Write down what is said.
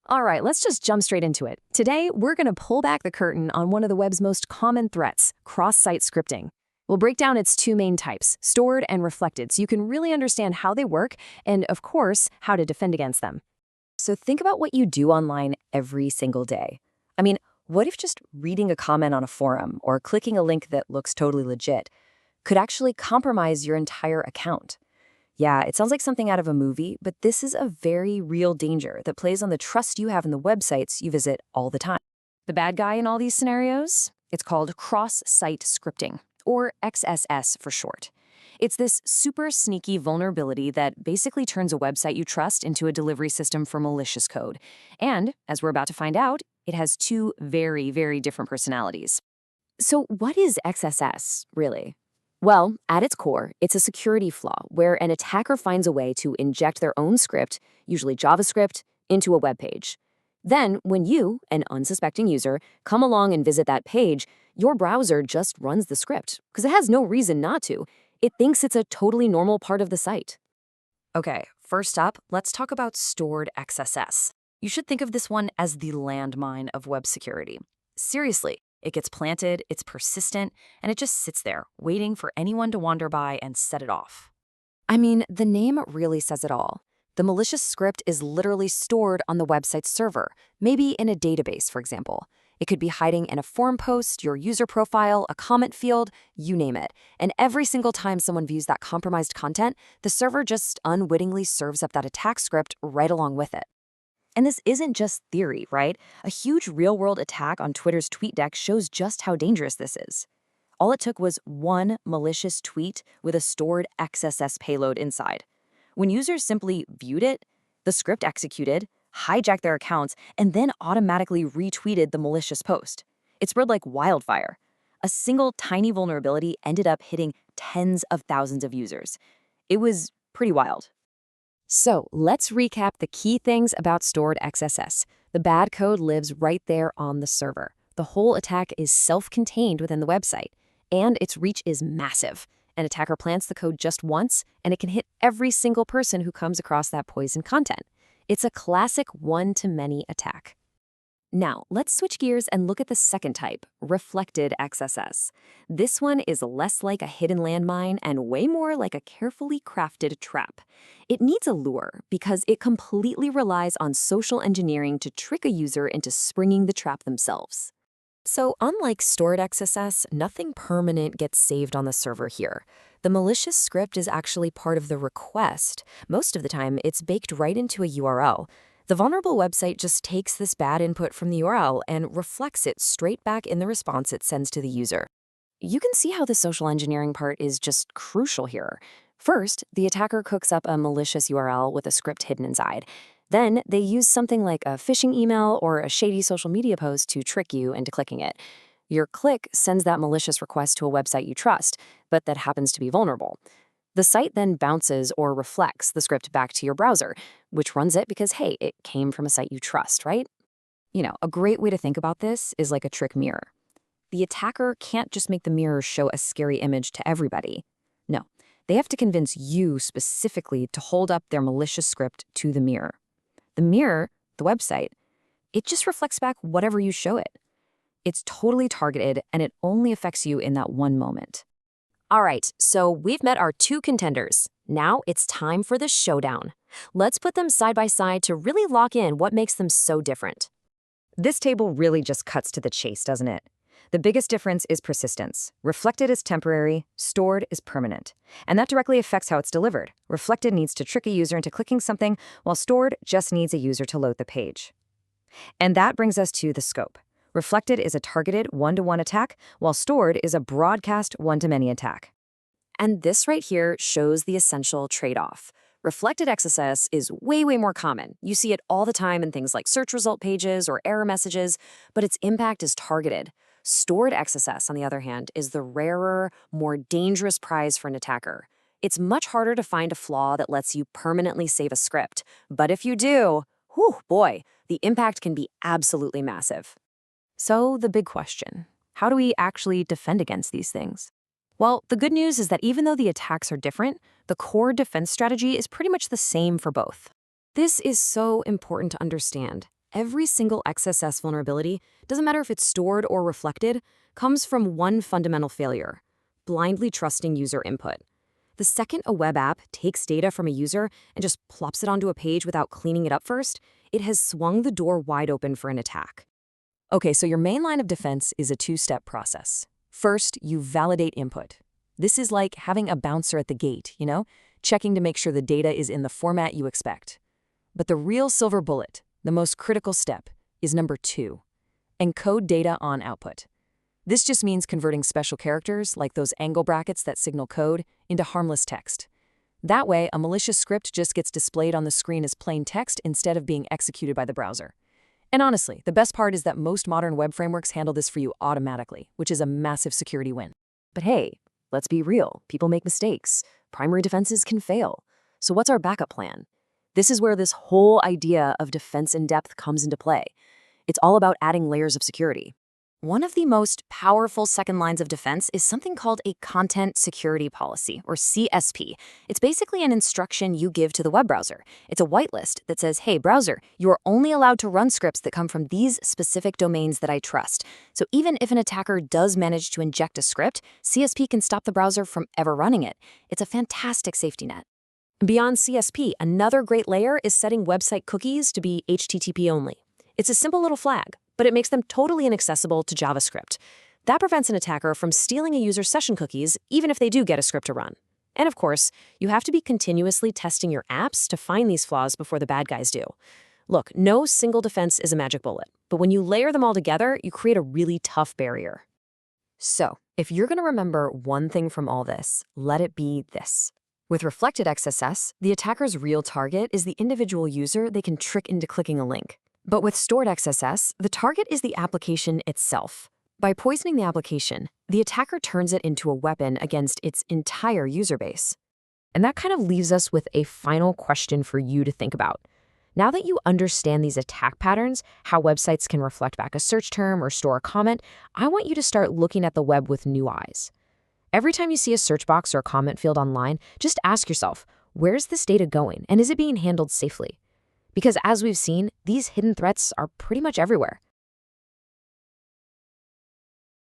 All right, let's just jump straight into it. Today, we're going to pull back the curtain on one of the web's most common threats, cross-site scripting. We'll break down its two main types, stored and reflected, so you can really understand how they work and, of course, how to defend against them. So think about what you do online every single day. I mean, what if just reading a comment on a forum or clicking a link that looks totally legit could actually compromise your entire account? Yeah, it sounds like something out of a movie, but this is a very real danger that plays on the trust you have in the websites you visit all the time. The bad guy in all these scenarios? It's called cross-site scripting, or XSS for short. It's this super sneaky vulnerability that basically turns a website you trust into a delivery system for malicious code. And, as we're about to find out, it has two very, very different personalities. So what is XSS, really? Well, at its core, it's a security flaw where an attacker finds a way to inject their own script, usually JavaScript, into a web page. Then, when you, an unsuspecting user, come along and visit that page, your browser just runs the script, because it has no reason not to. It thinks it's a totally normal part of the site. Okay, first up, let's talk about stored XSS. You should think of this one as the landmine of web security. Seriously, it gets planted, it's persistent, and it just sits there, waiting for anyone to wander by and set it off. I mean, the name really says it all. The malicious script is literally stored on the website's server, maybe in a database, for example. It could be hiding in a forum post, your user profile, a comment field, you name it. And every single time someone views that compromised content, the server just unwittingly serves up that attack script right along with it. And this isn't just theory, right? A huge real-world attack on Twitter's TweetDeck shows just how dangerous this is. All it took was one malicious tweet with a stored XSS payload inside. When users simply viewed it, the script executed, hijacked their accounts, and then automatically retweeted the malicious post. It spread like wildfire. A single tiny vulnerability ended up hitting tens of thousands of users. It was pretty wild. So let's recap the key things about stored XSS. The bad code lives right there on the server. The whole attack is self-contained within the website, and its reach is massive. An attacker plants the code just once, and it can hit every single person who comes across that poison content. It's a classic one-to-many attack. Now, let's switch gears and look at the second type, reflected XSS. This one is less like a hidden landmine and way more like a carefully crafted trap. It needs a lure because it completely relies on social engineering to trick a user into springing the trap themselves. So unlike stored XSS, nothing permanent gets saved on the server here. The malicious script is actually part of the request. Most of the time, it's baked right into a URL. The vulnerable website just takes this bad input from the URL and reflects it straight back in the response it sends to the user. You can see how the social engineering part is just crucial here. First, the attacker cooks up a malicious URL with a script hidden inside. Then, they use something like a phishing email or a shady social media post to trick you into clicking it. Your click sends that malicious request to a website you trust, but that happens to be vulnerable. The site then bounces or reflects the script back to your browser, which runs it because, hey, it came from a site you trust, right? A great way to think about this is like a trick mirror. The attacker can't just make the mirror show a scary image to everybody. No, they have to convince you specifically to hold up their malicious script to the mirror. The mirror, the website, it just reflects back whatever you show it. It's totally targeted, and it only affects you in that one moment. All right, so we've met our two contenders. Now it's time for the showdown. Let's put them side by side to really lock in what makes them so different. This table really just cuts to the chase, doesn't it? The biggest difference is persistence. Reflected is temporary, stored is permanent. And that directly affects how it's delivered. Reflected needs to trick a user into clicking something, while stored just needs a user to load the page. And that brings us to the scope. Reflected is a targeted one-to-one attack, while stored is a broadcast one-to-many attack. And this right here shows the essential trade-off. Reflected XSS is way more common. You see it all the time in things like search result pages or error messages, but its impact is targeted. Stored XSS, on the other hand, is the rarer, more dangerous prize for an attacker. It's much harder to find a flaw that lets you permanently save a script. But if you do, whew, boy, the impact can be absolutely massive. So the big question, how do we actually defend against these things? Well, the good news is that even though the attacks are different, the core defense strategy is pretty much the same for both. This is so important to understand. every single XSS vulnerability, doesn't matter if it's stored or reflected, comes from one fundamental failure: blindly trusting user input. The second a web app takes data from a user and just plops it onto a page without cleaning it up first, it has swung the door wide open for an attack. Okay, so your main line of defense is a two-step process. First, you validate input. This is like having a bouncer at the gate, checking to make sure the data is in the format you expect. But the real silver bullet, the most critical step, is number 2: encode data on output. This just means converting special characters, like those angle brackets that signal code, into harmless text. That way, a malicious script just gets displayed on the screen as plain text instead of being executed by the browser. And honestly, the best part is that most modern web frameworks handle this for you automatically, which is a massive security win. But hey, let's be real. People make mistakes. Primary defenses can fail. So what's our backup plan? This is where this whole idea of defense in depth comes into play. It's all about adding layers of security. One of the most powerful second lines of defense is something called a content security policy, or CSP. It's basically an instruction you give to the web browser. It's a whitelist that says, hey, browser, you are only allowed to run scripts that come from these specific domains that I trust. So even if an attacker does manage to inject a script, CSP can stop the browser from ever running it. It's a fantastic safety net. Beyond CSP, another great layer is setting website cookies to be HTTP only. It's a simple little flag, but it makes them totally inaccessible to JavaScript. That prevents an attacker from stealing a user's session cookies, even if they do get a script to run. And of course, you have to be continuously testing your apps to find these flaws before the bad guys do. Look, no single defense is a magic bullet, but when you layer them all together, you create a really tough barrier. So, if you're going to remember one thing from all this, let it be this. With Reflected XSS, the attacker's real target is the individual user they can trick into clicking a link. But with Stored XSS, the target is the application itself. By poisoning the application, the attacker turns it into a weapon against its entire user base. And that kind of leaves us with a final question for you to think about. Now that you understand these attack patterns, how websites can reflect back a search term or store a comment, I want you to start looking at the web with new eyes. Every time you see a search box or a comment field online, just ask yourself, where's this data going and is it being handled safely? Because as we've seen, these hidden threats are pretty much everywhere.